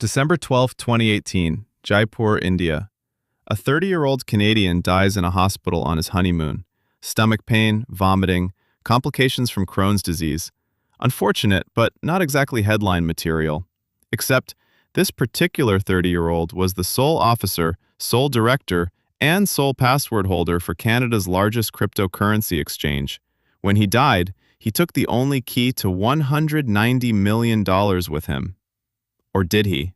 December 12, 2018, Jaipur, India. A 30-year-old Canadian dies in a hospital on his honeymoon. Stomach pain, vomiting, complications from Crohn's disease. Unfortunate, but not exactly headline material. Except, this particular 30-year-old was the sole officer, sole director, and sole password holder for Canada's largest cryptocurrency exchange. When he died, he took the only key to $190 million with him. Or did he?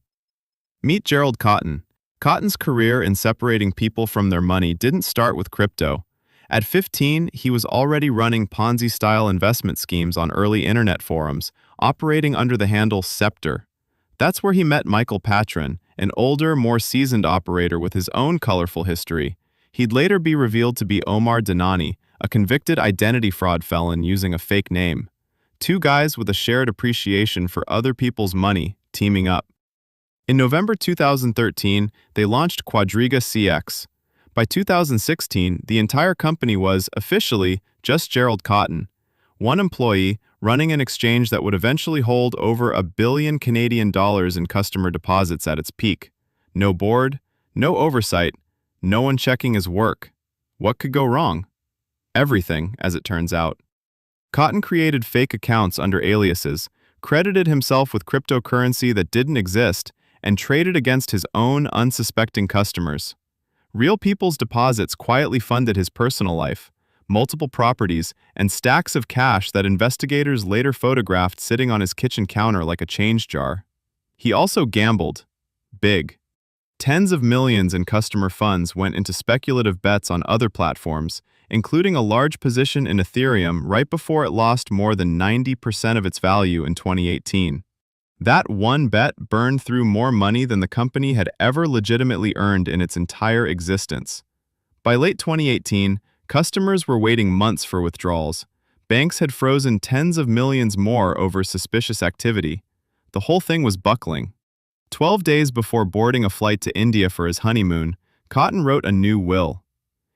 Meet Gerald Cotten. Cotten's career in separating people from their money didn't start with crypto. At 15, he was already running Ponzi-style investment schemes on early internet forums, operating under the handle Scepter. That's where he met Michael Patron, an older, more seasoned operator with his own colorful history. He'd later be revealed to be Omar Danani, a convicted identity fraud felon using a fake name. Two guys with a shared appreciation for other people's money, teaming up. In November 2013, they launched Quadriga CX. By 2016, the entire company was, officially, just Gerald Cotten, one employee running an exchange that would eventually hold over $1 billion Canadian in customer deposits at its peak. No board, no oversight, no one checking his work. What could go wrong? Everything, as it turns out. Cotten created fake accounts under aliases, credited himself with cryptocurrency that didn't exist, and traded against his own unsuspecting customers. Real people's deposits quietly funded his personal life, multiple properties, and stacks of cash that investigators later photographed sitting on his kitchen counter like a change jar. He also gambled. Big. Tens of millions in customer funds went into speculative bets on other platforms, including a large position in Ethereum right before it lost more than 90% of its value in 2018. That one bet burned through more money than the company had ever legitimately earned in its entire existence. By late 2018, customers were waiting months for withdrawals. Banks had frozen tens of millions more over suspicious activity. The whole thing was buckling. 12 days before boarding a flight to India for his honeymoon, Cotten wrote a new will.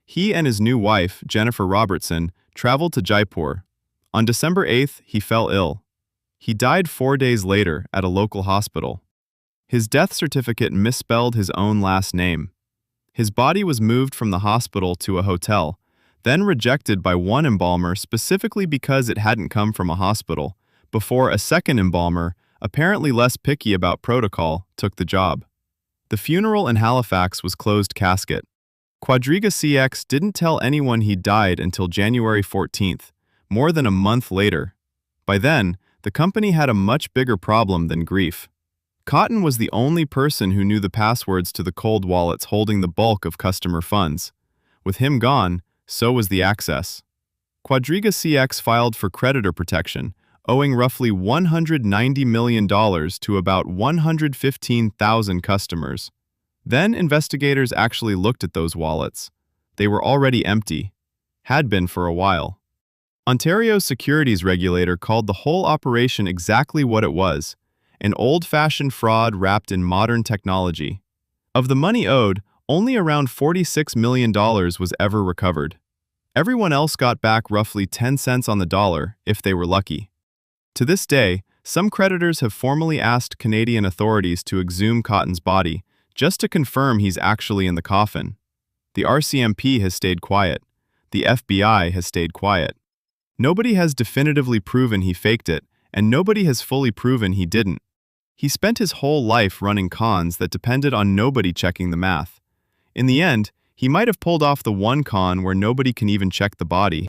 He and his new wife, Jennifer Robertson, traveled to Jaipur. On December 8th, he fell ill. He died 4 days later at a local hospital. His death certificate misspelled his own last name. His body was moved from the hospital to a hotel, then rejected by one embalmer specifically because it hadn't come from a hospital, before a second embalmer, apparently less picky about protocol, took the job. The funeral in Halifax was closed casket. Quadriga CX didn't tell anyone he died until January 14th, more than a month later. By then, the company had a much bigger problem than grief. Cotten was the only person who knew the passwords to the cold wallets holding the bulk of customer funds. With him gone, so was the access. Quadriga CX filed for creditor protection, owing roughly $190 million to about 115,000 customers. Then investigators actually looked at those wallets. They were already empty. Had been for a while. Ontario's securities regulator called the whole operation exactly what it was, an old-fashioned fraud wrapped in modern technology. Of the money owed, only around $46 million was ever recovered. Everyone else got back roughly 10 cents on the dollar, if they were lucky. To this day, some creditors have formally asked Canadian authorities to exhume Cotten's body, just to confirm he's actually in the coffin. The RCMP has stayed quiet. The FBI has stayed quiet. Nobody has definitively proven he faked it, and nobody has fully proven he didn't. He spent his whole life running cons that depended on nobody checking the math. In the end, he might have pulled off the one con where nobody can even check the body.